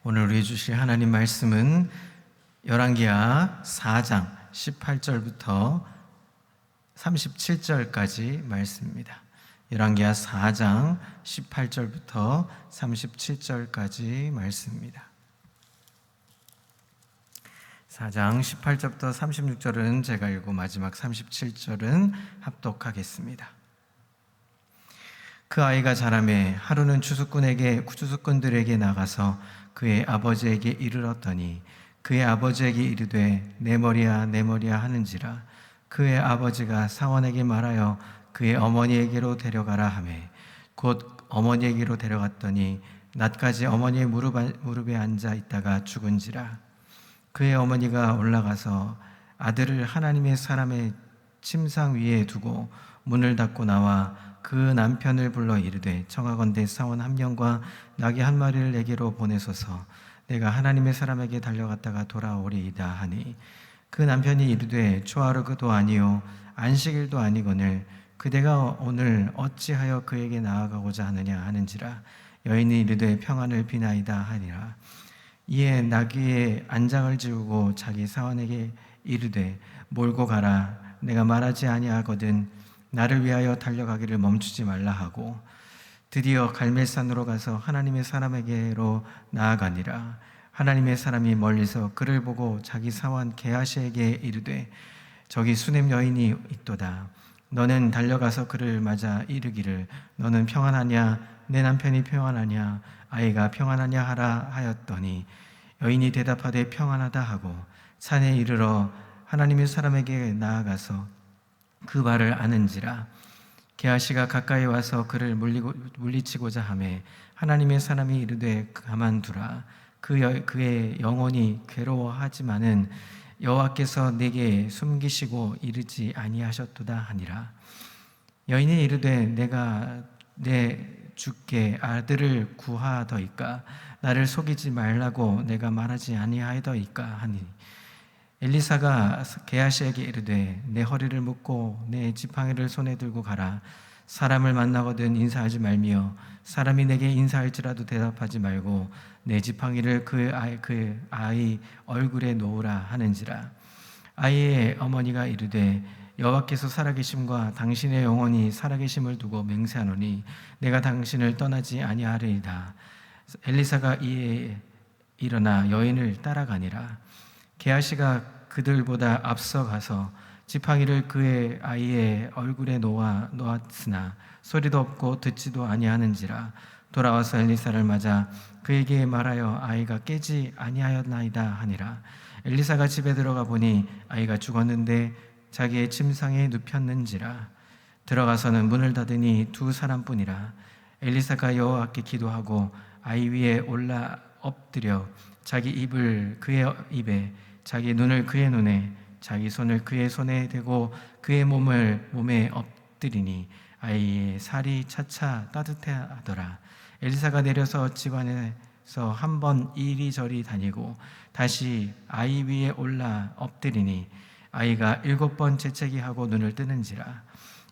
오늘 우리 주실 하나님 말씀은 열왕기하 4장 18절부터 37절까지 말씀입니다. 열왕기하 4장 18절부터 37절까지 말씀입니다. 4장 18절부터 36절은 제가 읽고 마지막 37절은 합독하겠습니다. 그 아이가 자라매 하루는 추수꾼들에게 나가서 그의 아버지에게 이르렀더니 그의 아버지에게 이르되 내 머리야 내 머리야 하는지라. 그의 아버지가 사원에게 말하여 그의 어머니에게로 데려가라 하매 곧 어머니에게로 데려갔더니 낮까지 어머니의 무릎에 앉아 있다가 죽은지라. 그의 어머니가 올라가서 아들을 하나님의 사람의 침상 위에 두고 문을 닫고 나와 그 남편을 불러 이르되 청하건대 사원 한 명과 나귀 한 마리를 내게로 보내소서. 내가 하나님의 사람에게 달려갔다가 돌아오리이다 하니 그 남편이 이르되 초하루도 아니요 안식일도 아니거늘 그대가 오늘 어찌하여 그에게 나아가고자 하느냐 하는지라. 여인이 이르되 평안을 비나이다 하니라. 이에 나귀의 안장을 지우고 자기 사원에게 이르되 몰고 가라. 내가 말하지 아니하거든 나를 위하여 달려가기를 멈추지 말라 하고 드디어 갈멜산으로 가서 하나님의 사람에게로 나아가니라. 하나님의 사람이 멀리서 그를 보고 자기 사원 게하시에게 이르되 저기 수넴 여인이 있도다. 너는 달려가서 그를 맞아 이르기를 너는 평안하냐 내 남편이 평안하냐 아이가 평안하냐 하라 하였더니 여인이 대답하되 평안하다 하고 산에 이르러 하나님의 사람에게 나아가서 그 말을 아는지라. 게하시가 가까이 와서 그를 물리치고자 하매 하나님의 사람이 이르되 가만두라. 그의 영혼이 괴로워하지만은 여호와께서 내게 숨기시고 이르지 아니하셨도다 하니라. 여인이 이르되 내가 내 주께 아들을 구하더이까 나를 속이지 말라고 내가 말하지 아니하더이까 하니 엘리사가 게하시에게 이르되 내 허리를 묶고 내 지팡이를 손에 들고 가라. 사람을 만나거든 인사하지 말며 사람이 내게 인사할지라도 대답하지 말고 내 지팡이를 그 아이 얼굴에 놓으라 하는지라. 아이의 어머니가 이르되 여호와께서 살아계심과 당신의 영혼이 살아계심을 두고 맹세하노니 내가 당신을 떠나지 아니하리이다. 엘리사가 이에 일어나 여인을 따라가니라. 게하시가 그들보다 앞서 가서 지팡이를 그의 아이의 얼굴에 놓았으나 소리도 없고 듣지도 아니하는지라. 돌아와서 엘리사를 맞아 그에게 말하여 아이가 깨지 아니하였나이다 하니라. 엘리사가 집에 들어가 보니 아이가 죽었는데 자기의 침상에 눕혔는지라. 들어가서는 문을 닫으니 두 사람뿐이라. 엘리사가 여호와께 기도하고 아이 위에 올라 엎드려 자기 입을 그의 입에 자기 눈을 그의 눈에 자기 손을 그의 손에 대고 그의 몸에 엎드리니 아이의 살이 차차 따뜻하더라. 엘리사가 내려서 집안에서 한 번 이리저리 다니고 다시 아이 위에 올라 엎드리니 아이가 7번 재채기하고 눈을 뜨는지라.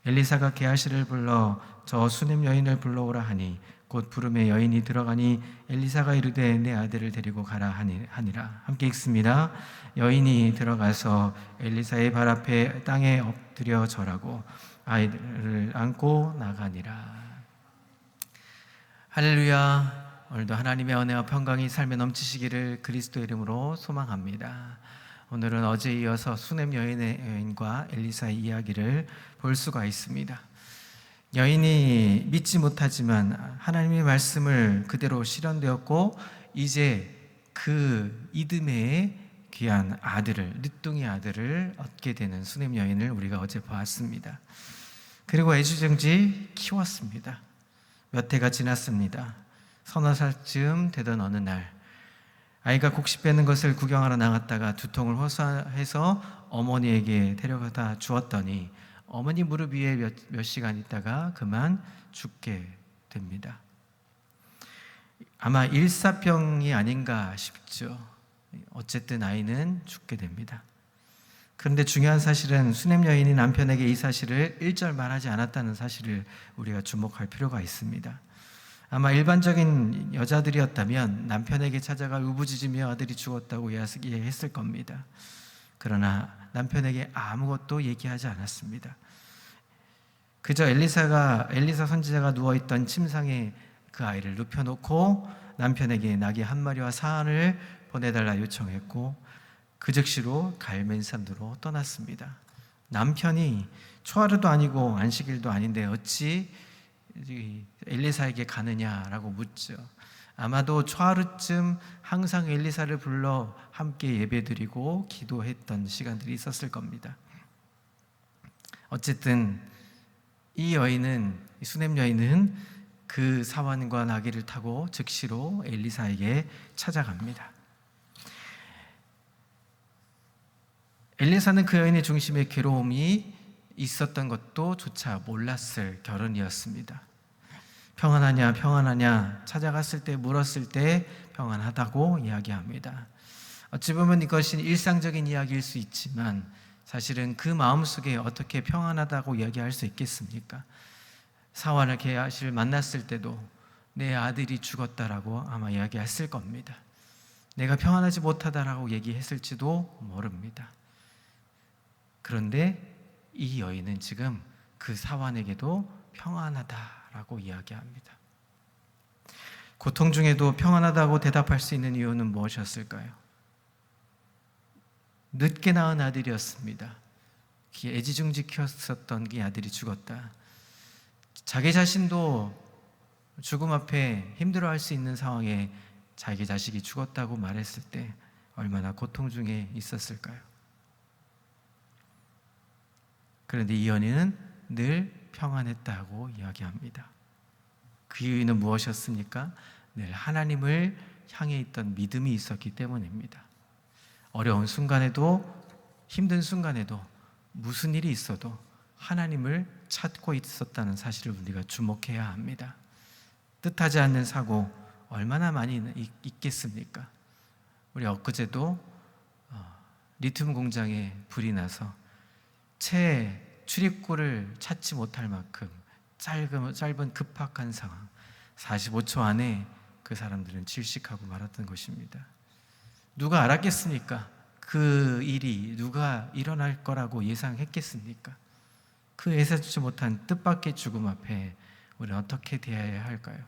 엘리사가 게하시를 불러 저 수넴 여인을 불러오라 하니 곧 부름에 여인이 들어가니 엘리사가 이르되 내 아들을 데리고 가라 하니라. 함께 읽습니다. 여인이 들어가서 엘리사의 발 앞에 땅에 엎드려 절하고 아이들을 안고 나가니라. 할렐루야. 오늘도 하나님의 은혜와 평강이 삶에 넘치시기를 그리스도의 이름으로 소망합니다. 오늘은 어제에 이어서 수넴 여인과 엘리사의 이야기를 볼 수가 있습니다. 여인이 믿지 못하지만 하나님의 말씀을 그대로 실현되었고 이제 그 이드메의 귀한 아들을 늦둥이 아들을 얻게 되는 수넴 여인을 우리가 어제 보았습니다. 그리고 애지중지 키웠습니다. 몇 해가 지났습니다. 서너 살쯤 되던 어느 날 아이가 곡식 빼는 것을 구경하러 나갔다가 두통을 호소해서 어머니에게 데려가다 주었더니 어머니 무릎 위에 몇 시간 있다가 그만 죽게 됩니다. 아마 일사병이 아닌가 싶죠. 어쨌든 아이는 죽게 됩니다. 그런데 중요한 사실은 수넴 여인이 남편에게 이 사실을 일절 말하지 않았다는 사실을 우리가 주목할 필요가 있습니다. 아마 일반적인 여자들이었다면 남편에게 찾아가 울부짖으며 아들이 죽었다고 이야기했을 겁니다. 그러나 남편에게 아무것도 얘기하지 않았습니다. 그저 엘리사 선지자가 누워있던 침상에 그 아이를 눕혀놓고 남편에게 나귀 한 마리와 사안을 보내달라 요청했고 그 즉시로 갈멜산으로 떠났습니다. 남편이 초하루도 아니고 안식일도 아닌데 어찌 엘리사에게 가느냐라고 묻죠. 아마도 초하루쯤 항상 엘리사를 불러 함께 예배드리고 기도했던 시간들이 있었을 겁니다. 어쨌든 이 수넴 여인은 그 사환과 나귀를 타고 즉시로 엘리사에게 찾아갑니다. 엘리사는 그 여인의 중심에 괴로움이 있었던 것도 조차 몰랐을 결혼이었습니다. 평안하냐 평안하냐 찾아갔을 때 물었을 때 평안하다고 이야기합니다. 어찌 보면 이것이 일상적인 이야기일 수 있지만 사실은 그 마음속에 어떻게 평안하다고 이야기할 수 있겠습니까? 사환을 게하시를 만났을 때도 내 아들이 죽었다라고 아마 이야기했을 겁니다. 내가 평안하지 못하다라고 얘기했을지도 모릅니다. 그런데 이 여인은 지금 그 사환에게도 평안하다라고 이야기합니다. 고통 중에도 평안하다고 대답할 수 있는 이유는 무엇이었을까요? 늦게 낳은 아들이었습니다. 애지중지 키웠었던 그 아들이 죽었다. 자기 자신도 죽음 앞에 힘들어할 수 있는 상황에 자기 자식이 죽었다고 말했을 때 얼마나 고통 중에 있었을까요? 그런데 이 여인은 늘 평안했다고 이야기합니다. 그 이유는 무엇이었습니까? 늘 하나님을 향해 있던 믿음이 있었기 때문입니다. 어려운 순간에도 힘든 순간에도 무슨 일이 있어도 하나님을 찾고 있었다는 사실을 우리가 주목해야 합니다. 뜻하지 않는 사고 얼마나 많이 있겠습니까? 우리 엊그제도 리튬 공장에 불이 나서 채 출입구를 찾지 못할 만큼 짧은 급박한 상황, 45초 안에 그 사람들은 질식하고 말았던 것입니다. 누가 알았겠습니까? 그 일이 누가 일어날 거라고 예상했겠습니까? 그 예사주지 못한 뜻밖의 죽음 앞에 우리는 어떻게 대해야 할까요?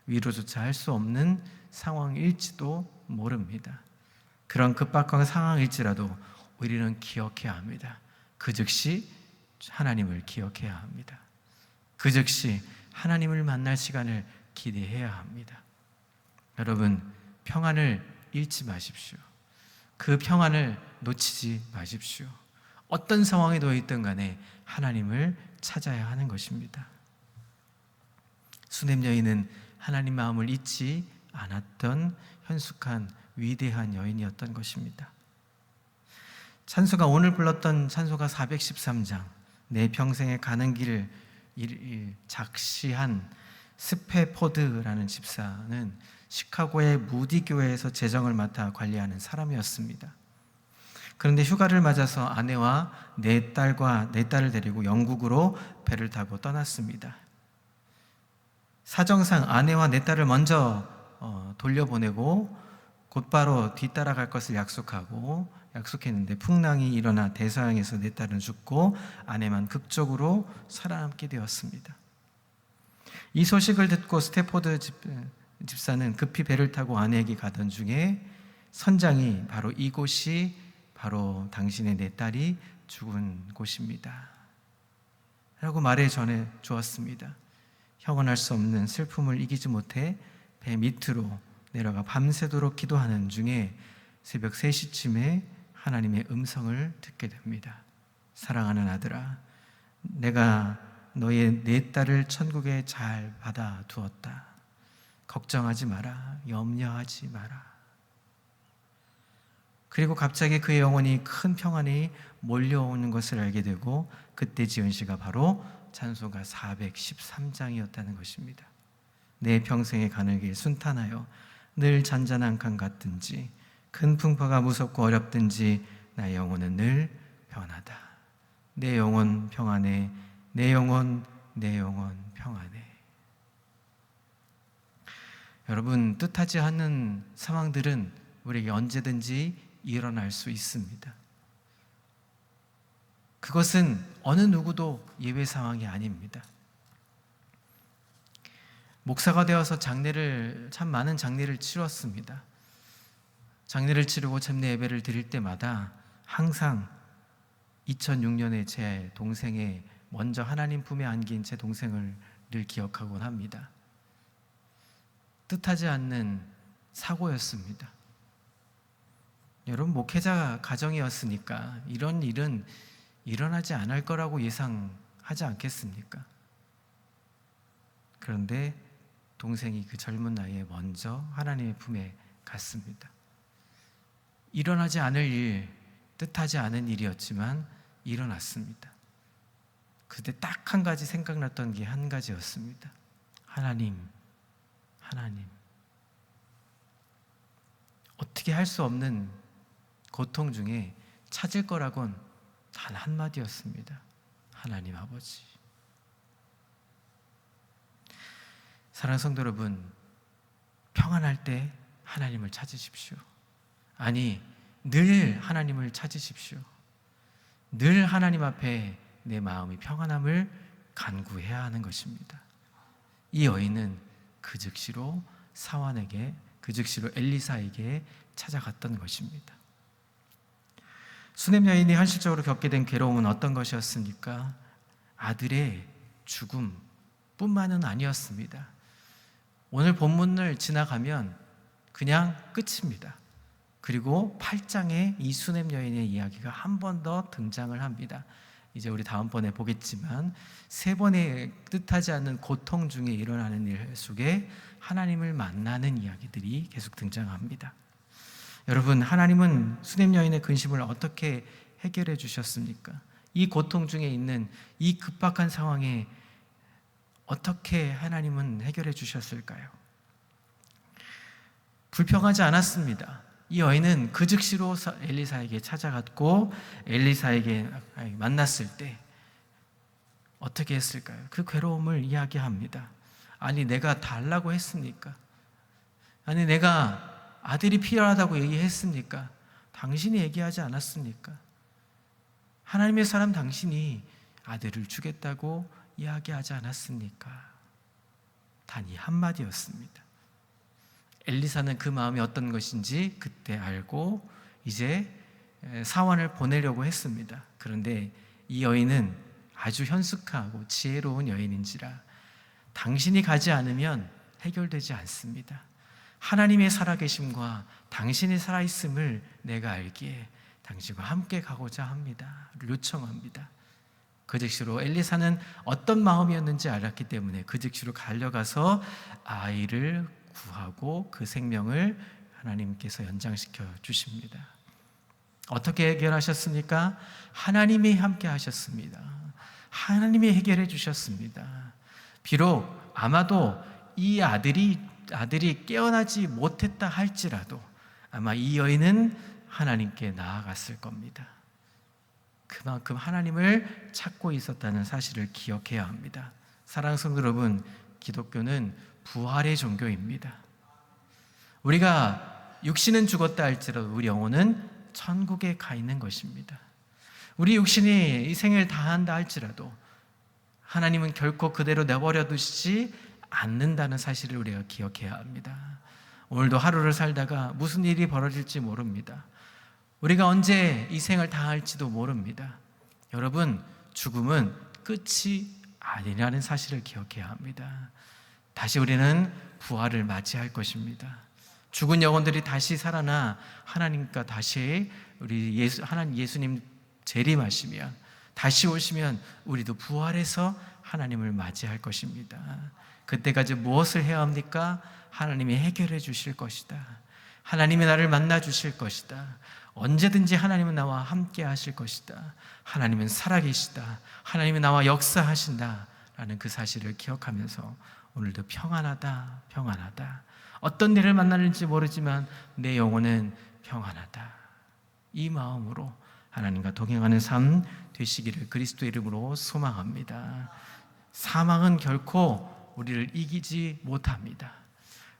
위로조차 할 수 없는 상황일지도 모릅니다. 그런 급박한 상황일지라도 우리는 기억해야 합니다. 그 즉시 하나님을 기억해야 합니다. 그 즉시 하나님을 만날 시간을 기대해야 합니다. 여러분, 평안을 잃지 마십시오. 그 평안을 놓치지 마십시오. 어떤 상황에 놓여 있든 간에 하나님을 찾아야 하는 것입니다. 수넴 여인은 하나님 마음을 잊지 않았던 현숙한 위대한 여인이었던 것입니다. 찬송가 오늘 불렀던 찬송가 413장 내 평생에 가는 길을 작시한 스페포드라는 집사는 시카고의 무디 교회에서 재정을 맡아 관리하는 사람이었습니다. 그런데 휴가를 맞아서 아내와 네 딸을 데리고 영국으로 배를 타고 떠났습니다. 사정상 아내와 네 딸을 먼저 돌려보내고 곧바로 뒤따라갈 것을 약속했는데 풍랑이 일어나 대서양에서 네 딸은 죽고 아내만 극적으로 살아남게 되었습니다. 이 소식을 듣고 스태포드 집사는 급히 배를 타고 아내에게 가던 중에 선장이 바로 이곳이 바로 당신의 네 딸이 죽은 곳입니다 라고 말해 전해 주었습니다. 형언할 수 없는 슬픔을 이기지 못해 배 밑으로 내려가 밤새도록 기도하는 중에 새벽 3시쯤에 하나님의 음성을 듣게 됩니다. 사랑하는 아들아, 내가 너의 네 딸을 천국에 잘 받아두었다. 걱정하지 마라. 염려하지 마라. 그리고 갑자기 그의 영혼이 큰 평안이 몰려오는 것을 알게 되고 그때 지은 시가 바로 찬송가 413장이었다는 것입니다. 내 평생에 가는 길 순탄하여 늘 잔잔한 강 같든지 큰 풍파가 무섭고 어렵든지 나의 영혼은 늘 평안하다. 내 영혼 평안해. 내 영혼 평안해. 여러분, 뜻하지 않는 상황들은 우리에게 언제든지 일어날 수 있습니다. 그것은 어느 누구도 예외 상황이 아닙니다. 목사가 되어서 참 많은 장례를 치렀습니다. 장례를 치르고 잼례 예배를 드릴 때마다 항상 2006년에 제 동생의 먼저 하나님 품에 안긴 제 동생을 늘 기억하곤 합니다. 뜻하지 않는 사고였습니다. 여러분, 목회자 가정이었으니까 이런 일은 일어나지 않을 거라고 예상하지 않겠습니까? 그런데 동생이 그 젊은 나이에 먼저 하나님의 품에 갔습니다. 일어나지 않을 일, 뜻하지 않은 일이었지만 일어났습니다. 그때 딱 한 가지 생각났던 게 한 가지였습니다. 하나님. 어떻게 할 수 없는 고통 중에 찾을 거라곤 단 한마디였습니다. 하나님 아버지. 사랑하는 성도 여러분, 평안할 때 하나님을 찾으십시오. 아니, 늘 하나님을 찾으십시오. 늘 하나님 앞에 내 마음이 평안함을 간구해야 하는 것입니다. 이 여인은 그 즉시로 엘리사에게 찾아갔던 것입니다. 수넴 여인이 현실적으로 겪게 된 괴로움은 어떤 것이었습니까? 아들의 죽음뿐만은 아니었습니다. 오늘 본문을 지나가면 그냥 끝입니다. 그리고 8장에 이 수넴 여인의 이야기가 한 번 더 등장을 합니다. 이제 우리 다음번에 보겠지만 3번의 뜻하지 않는 고통 중에 일어나는 일 속에 하나님을 만나는 이야기들이 계속 등장합니다. 여러분, 하나님은 수넴 여인의 근심을 어떻게 해결해 주셨습니까? 이 고통 중에 있는 이 급박한 상황에 어떻게 하나님은 해결해 주셨을까요? 불평하지 않았습니다. 이 여인은 그 즉시로 엘리사에게 찾아갔고 엘리사에게 만났을 때 어떻게 했을까요? 그 괴로움을 이야기합니다. 아니, 내가 달라고 했습니까? 아니, 내가 아들이 필요하다고 얘기했습니까? 당신이 얘기하지 않았습니까? 하나님의 사람 당신이 아들을 주겠다고 이야기하지 않았습니까? 단 이 한마디였습니다. 엘리사는 그 마음이 어떤 것인지 그때 알고 이제 사환을 보내려고 했습니다. 그런데 이 여인은 아주 현숙하고 지혜로운 여인인지라 당신이 가지 않으면 해결되지 않습니다. 하나님의 살아계심과 당신이 살아있음을 내가 알기에 당신과 함께 가고자 합니다. 요청합니다. 그 즉시로 엘리사는 어떤 마음이었는지 알았기 때문에 그 즉시로 달려가서 아이를 구하고 그 생명을 하나님께서 연장시켜 주십니다. 어떻게 해결하셨습니까? 하나님이 함께 하셨습니다. 하나님이 해결해 주셨습니다. 비록 아마도 이 아들이 깨어나지 못했다 할지라도 아마 이 여인은 하나님께 나아갔을 겁니다. 그만큼 하나님을 찾고 있었다는 사실을 기억해야 합니다. 사랑하는 성도 여러분, 기독교는 부활의 종교입니다. 우리가 육신은 죽었다 할지라도 우리 영혼은 천국에 가 있는 것입니다. 우리 육신이 이 생을 다한다 할지라도 하나님은 결코 그대로 내버려 두시지 않는다는 사실을 우리가 기억해야 합니다. 오늘도 하루를 살다가 무슨 일이 벌어질지 모릅니다. 우리가 언제 이 생을 다할지도 모릅니다. 여러분, 죽음은 끝이 아니라는 사실을 기억해야 합니다. 다시 우리는 부활을 맞이할 것입니다. 죽은 영혼들이 다시 살아나 하나님과 다시 하나님 예수님 재림하시면 다시 오시면 우리도 부활해서 하나님을 맞이할 것입니다. 그때까지 무엇을 해야 합니까? 하나님이 해결해 주실 것이다. 하나님이 나를 만나 주실 것이다. 언제든지 하나님은 나와 함께 하실 것이다. 하나님은 살아계시다. 하나님이 나와 역사하신다. 라는 그 사실을 기억하면서 오늘도 평안하다, 평안하다. 어떤 일을 만나는지 모르지만 내 영혼은 평안하다. 이 마음으로 하나님과 동행하는 삶 되시기를 그리스도 이름으로 소망합니다. 사망은 결코 우리를 이기지 못합니다.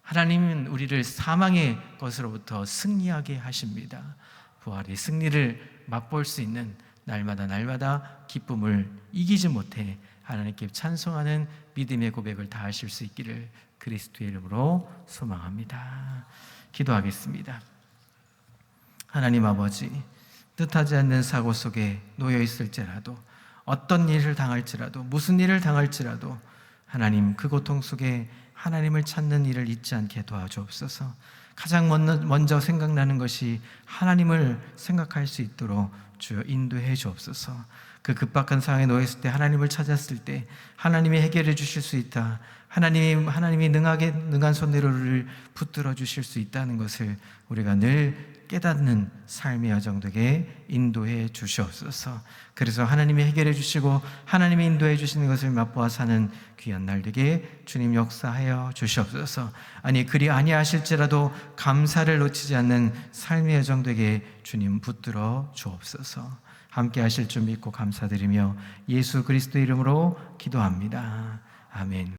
하나님은 우리를 사망의 것으로부터 승리하게 하십니다. 부활의 승리를 맛볼 수 있는 날마다 날마다 기쁨을 이기지 못해 하나님께 찬송하는 믿음의 고백을 다하실 수 있기를 그리스도의 이름으로 소망합니다. 기도하겠습니다. 하나님 아버지, 뜻하지 않는 사고 속에 놓여 있을지라도, 어떤 일을 당할지라도, 무슨 일을 당할지라도 하나님, 그 고통 속에 하나님을 찾는 일을 잊지 않게 도와주옵소서. 가장 먼저 생각나는 것이 하나님을 생각할 수 있도록 주여 인도해 주옵소서. 그 급박한 상황에 놓였을 때, 하나님을 찾았을 때 하나님이 해결해 주실 수 있다, 하나님이 능한 손으로 우리를 붙들어 주실 수 있다는 것을 우리가 늘 깨닫는 삶의 여정 되게 인도해 주시옵소서. 그래서 하나님이 해결해 주시고 하나님이 인도해 주시는 것을 맛보아 사는 귀한 날 되게 주님 역사하여 주시옵소서. 아니 그리 아니하실지라도 감사를 놓치지 않는 삶의 여정 되게 주님 붙들어 주옵소서. 함께 하실 줄 믿고 감사드리며 예수 그리스도 이름으로 기도합니다. 아멘.